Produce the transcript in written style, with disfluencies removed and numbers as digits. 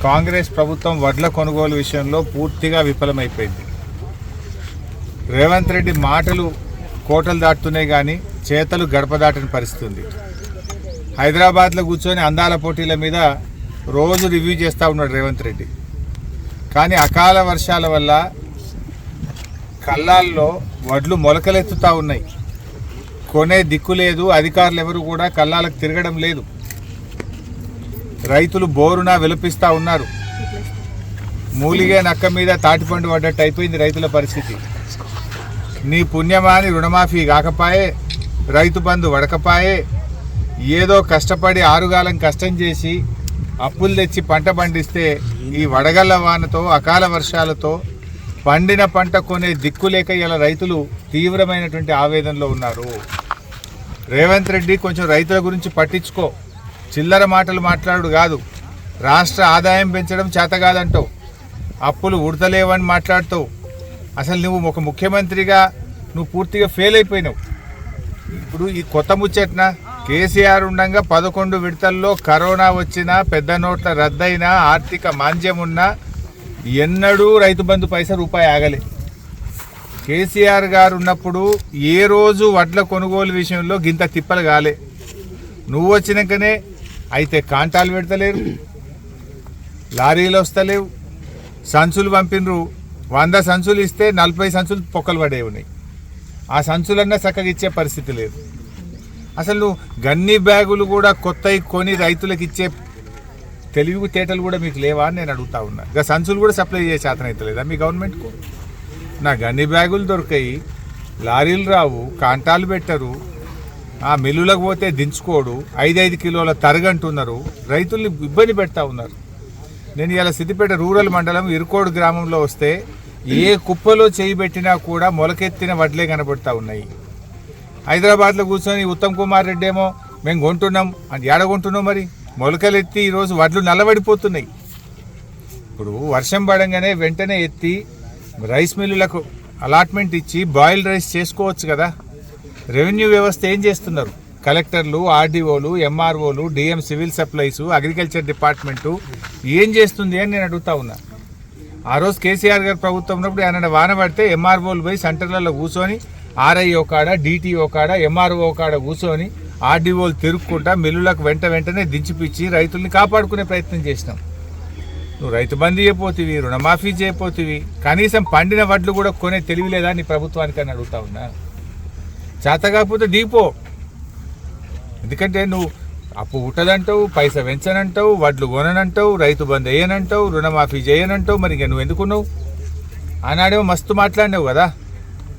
కాంగ్రెస్ ప్రభుత్వం వడ్ల కొనుగోలు విషయంలో పూర్తిగా విఫలమైపోయింది. రేవంత్ రెడ్డి మాటలు కోటలు దాటుతున్నాయి కానీ చేతలు గడప దాటని పరిస్థితి ఉంది. హైదరాబాద్లో కూర్చొని అందాల పోటీల మీద రోజు రివ్యూ చేస్తూ ఉన్నాడు రేవంత్ రెడ్డి. కానీ అకాల వర్షాల వల్ల కల్లాల్లో వడ్లు మొలకలెత్తుతూ ఉన్నాయి. కొనే దిక్కు లేదు. అధికారులు ఎవరు కూడా కల్లాలకు తిరగడం లేదు. రైతులు బోరున విలపిస్తూ ఉన్నారు. మూలిగే నక్క మీద తాటిపండు పడ్డట్టు అయిపోయింది రైతుల పరిస్థితి. నీ పుణ్యమాని రుణమాఫీ కాకపాయే, రైతు బంధు వడకపాయే, ఏదో కష్టపడి ఆరుగాలం కష్టం చేసి అప్పులు తెచ్చి పంట పండిస్తే ఈ వడగళ్ల వానతో అకాల వర్షాలతో పండిన పంట కొనే దిక్కులేక ఇలా రైతులు తీవ్రమైనటువంటి ఆవేదనలో ఉన్నారు. రేవంత్ రెడ్డి కొంచెం రైతుల గురించి పట్టించుకో. చిల్లర మాటలు మాట్లాడు కాదు. రాష్ట్ర ఆదాయం పెంచడం చేత కాదంటావు, అప్పులు ఉడతలేవని మాట్లాడుతావు. అసలు నువ్వు ఒక ముఖ్యమంత్రిగా నువ్వు పూర్తిగా ఫెయిల్ అయిపోయినావు. ఇప్పుడు ఈ కొత్త ముచ్చట్న కేసీఆర్ ఉండగా 11 విడతల్లో కరోనా వచ్చినా, పెద్ద నోట్ల రద్దయినా, ఆర్థిక మాంద్యం ఉన్నా ఎన్నడూ రైతు బంధు పైసా రూపాయి ఆగలే. కేసీఆర్ గారు ఉన్నప్పుడు ఏ రోజు వడ్ల కొనుగోలు విషయంలో గింత తిప్పలు కాలే. నువ్వు వచ్చినాకనే అయితే కాంటాలు పెడతలేరు, లారీలు వస్తలేవు, సంచులు పంపినరు. 100 సంచులు ఇస్తే 40 సంచులు పొక్కలు పడే ఉన్నాయి. ఆ సంచులన్నా చక్కగా ఇచ్చే పరిస్థితి లేదు. అసలు నువ్వు గన్ని బ్యాగులు కూడా కొత్తవి కొని రైతులకు ఇచ్చే తెలివి తేటలు కూడా మీకు లేవా అని నేను అడుగుతా ఉన్నా. ఇక సంచులు కూడా సప్లై చేసే చేతన అవుతలేదా మీ గవర్నమెంట్కు? నా గన్ని బ్యాగులు దొరికాయి, లారీలు రావు, కాంటాలు పెట్టరు, ఆ మిల్లులకు పోతే దించుకోడు, 5 కిలోల తరగంటున్నారు, రైతుల్ని ఇబ్బంది పెడతా ఉన్నారు. నేను ఇలా సిద్దిపేట రూరల్ మండలం ఇరుకోడు గ్రామంలో వస్తే ఏ కుప్పలో చేయి పెట్టినా కూడా మొలకెత్తిన వడ్లే కనబడతా ఉన్నాయి. హైదరాబాద్లో కూర్చొని ఉత్తమ్ కుమార్ రెడ్డి ఏమో మేము కొంటున్నాం అని ఏడగొంటున్నాం. మరి మొలకలెత్తి ఈరోజు వడ్లు నల్లబడిపోతున్నాయి. ఇప్పుడు వర్షం పడంగానే వెంటనే ఎత్తి రైస్ మిల్లులకు అలాట్మెంట్ ఇచ్చి బాయిల్డ్ రైస్ చేసుకోవచ్చు కదా. రెవెన్యూ వ్యవస్థ ఏం చేస్తున్నారు? కలెక్టర్లు, ఆర్డీఓలు, ఎంఆర్ఓలు, DM civil supplies, agriculture department ఏం చేస్తుంది అని నేను అడుగుతా ఉన్నా. ఆ రోజు కేసీఆర్ గారు ప్రభుత్వం ఉన్నప్పుడు ఆయన వాన పడితే ఎంఆర్ఓలు పోయి సెంటర్లలో కూర్చొని ఆర్ఐఓ కాడ, డిటిఓ కాడ, ఎంఆర్ఓ కాడ కూర్చొని ఆర్డీఓలు తిరుక్కుంటా మిల్లులకు వెంటనే దించిపిచ్చి రైతుల్ని కాపాడుకునే ప్రయత్నం చేసినాం. నువ్వు రైతు బంధు చేయపోతివి, రుణమాఫీ చేయపోతివి, కనీసం పండిన వడ్లు కూడా కొనే తెలివి లేదా నీ ప్రభుత్వానికి అని అడుగుతా ఉన్నా. చేత కాకపోతే దీపో. ఎందుకంటే నువ్వు అప్పు ఉట్టదంటావు, పైసా పెంచనంటావు, వడ్లు కొననంటావు, రైతు బంధు వేయనంటావు, రుణమాఫీ చేయనంటావు. మరి ఇంకా నువ్వు ఎందుకున్నావు? ఆనాడేమో మస్తు మాట్లాడినావు కదా.